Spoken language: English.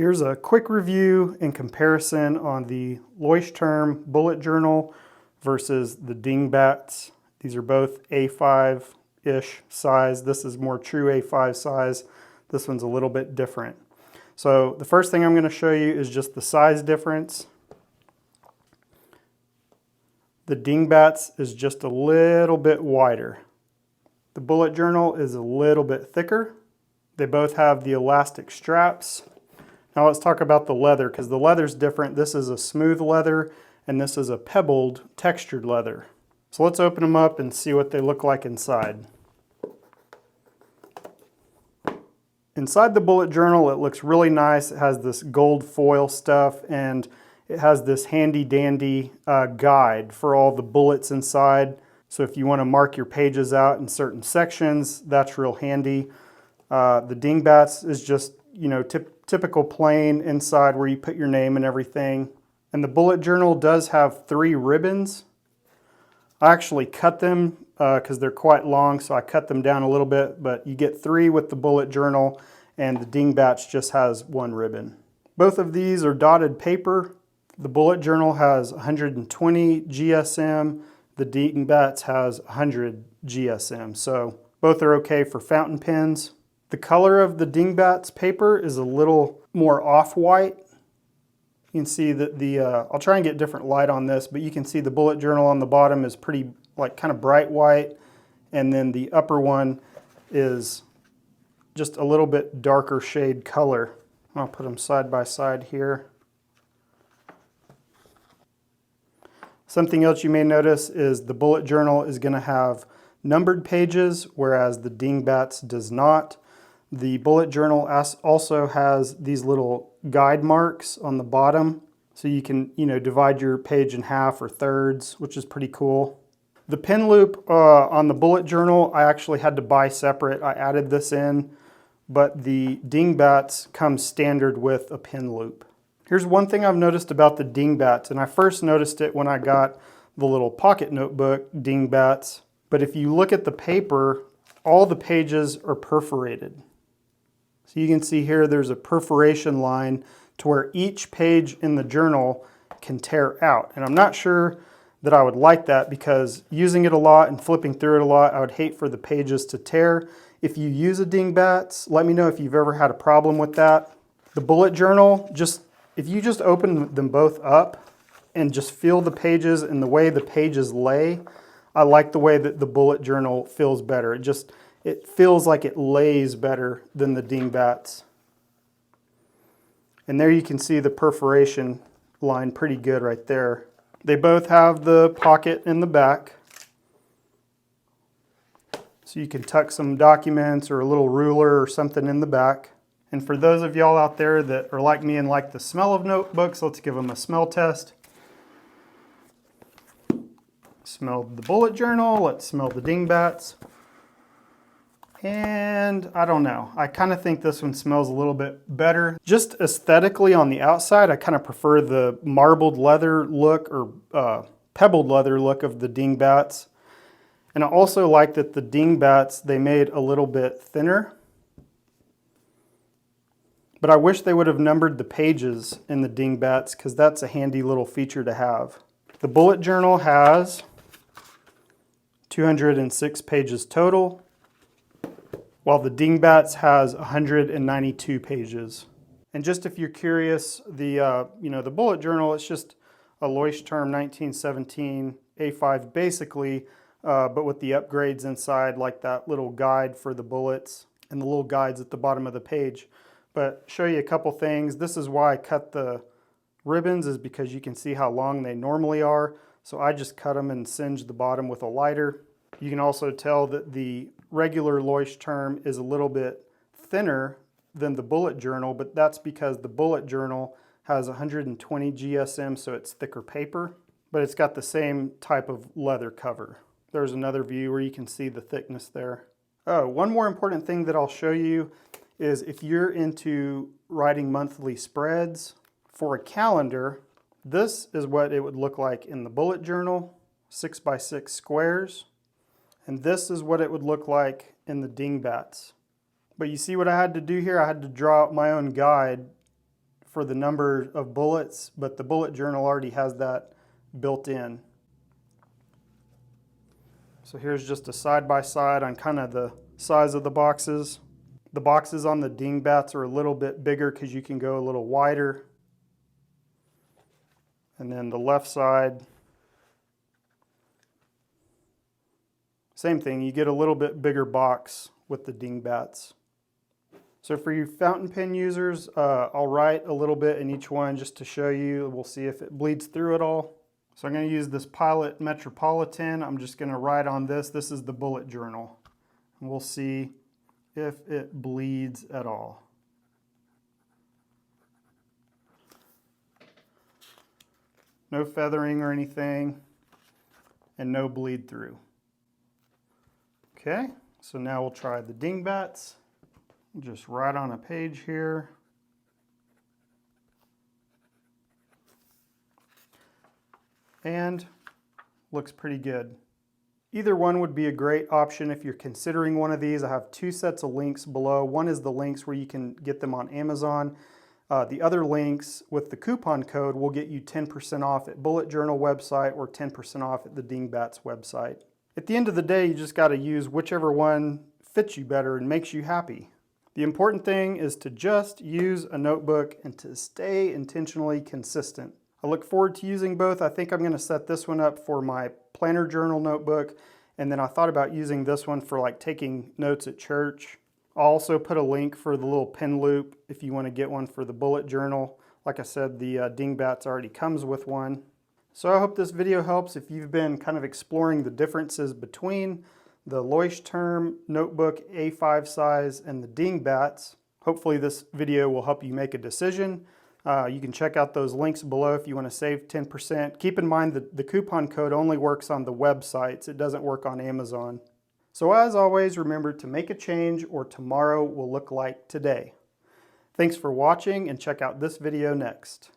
Here's a quick review and comparison on the Leuchtturm bullet journal versus the Dingbats. These are both A5-ish size. This is more true A5 size. This one's a little bit different. So the first thing I'm going to show you is just the size difference. The Dingbats is just a little bit wider. The bullet journal is a little bit thicker. They both have the elastic straps. Now let's talk about the leather, because the leather's different. This is a smooth leather and this is a pebbled, textured leather. So let's open them up and see what they look like inside. Inside the bullet journal, it looks really nice. It has this gold foil stuff and it has this handy dandy guide for all the bullets inside. So if you want to mark your pages out in certain sections, that's real handy. The Dingbats is just, typical plain inside where you put your name and everything. And the bullet journal does have 3 ribbons. I actually cut them because they're quite long, so I cut them down a little bit, but you get 3 with the bullet journal, and the Dingbats just has 1 ribbon. Both of these are dotted paper. The bullet journal has 120 GSM. The Dingbats has 100 GSM, so both are okay for fountain pens. The color of the Dingbats paper is a little more off-white. You can see that I'll try and get different light on this, but you can see the bullet journal on the bottom is pretty, kind of bright white, and then the upper one is just a little bit darker shade color. I'll put them side by side here. Something else you may notice is the bullet journal is going to have numbered pages, whereas the Dingbats does not. The bullet journal also has these little guide marks on the bottom, so you can, divide your page in half or thirds, which is pretty cool. The pen loop on the bullet journal, I actually had to buy separate. I added this in, but the Dingbats comes standard with a pen loop. Here's one thing I've noticed about the Dingbats, and I first noticed it when I got the little pocket notebook Dingbats, but if you look at the paper, all the pages are perforated. So you can see here there's a perforation line to where each page in the journal can tear out. And I'm not sure that I would like that, because using it a lot and flipping through it a lot, I would hate for the pages to tear. If you use a Dingbats, let me know if you've ever had a problem with that. The bullet journal, if you just open them both up and just feel the pages and the way the pages lay, I like the way that the bullet journal feels better. It feels like it lays better than the Dingbats. And there you can see the perforation line pretty good right there. They both have the pocket in the back, so you can tuck some documents or a little ruler or something in the back. And for those of y'all out there that are like me and like the smell of notebooks, let's give them a smell test. Smell the bullet journal, let's smell the Dingbats. And I don't know, I kind of think this one smells a little bit better. Just aesthetically on the outside, I kind of prefer the marbled leather look or pebbled leather look of the Dingbats. And I also like that the Dingbats, they made a little bit thinner. But I wish they would have numbered the pages in the Dingbats, because that's a handy little feature to have. The bullet journal has 206 pages total, while the Dingbats has 192 pages. And just if you're curious, the bullet journal, it's just a Leuchtturm 1917 A5 basically, but with the upgrades inside, like that little guide for the bullets and the little guides at the bottom of the page. But show you a couple things. This is why I cut the ribbons, is because you can see how long they normally are. So I just cut them and singed the bottom with a lighter. You can also tell that the regular Leuchtturm is a little bit thinner than the bullet journal, but that's because the bullet journal has 120 GSM, so it's thicker paper, but it's got the same type of leather cover. There's another view where you can see the thickness there. Oh, one more important thing that I'll show you is if you're into writing monthly spreads for a calendar, this is what it would look like in the bullet journal, 6x6 squares. And this is what it would look like in the Dingbats. But you see what I had to do here? I had to draw out my own guide for the number of bullets, but the bullet journal already has that built in. So here's just a side-by-side on kind of the size of the boxes. The boxes on the Dingbats are a little bit bigger because you can go a little wider. And then the left side, same thing, you get a little bit bigger box with the Dingbats. So for you fountain pen users, I'll write a little bit in each one just to show you. We'll see if it bleeds through at all. So I'm going to use this Pilot Metropolitan. I'm just going to write on this. This is the bullet journal. And we'll see if it bleeds at all. No feathering or anything, and no bleed through. Okay, so now we'll try the Dingbats. Just write on a page here. And looks pretty good. Either one would be a great option if you're considering one of these. I have two sets of links below. One is the links where you can get them on Amazon. The other links with the coupon code will get you 10% off at Bullet Journal website or 10% off at the Dingbats website. At the end of the day, you just got to use whichever one fits you better and makes you happy. The important thing is to just use a notebook and to stay intentionally consistent. I look forward to using both. I think I'm going to set this one up for my planner journal notebook, and then I thought about using this one for like taking notes at church. I'll also put a link for the little pen loop if you want to get one for the bullet journal. Like I said, the Dingbats already comes with one. So I hope this video helps if you've been kind of exploring the differences between the Leuchtturm notebook A5 size and the Dingbats. Hopefully this video will help you make a decision. You can check out those links below if you want to save 10%. Keep in mind that the coupon code only works on the websites. It doesn't work on Amazon. So as always, remember to make a change or tomorrow will look like today. Thanks for watching and check out this video next.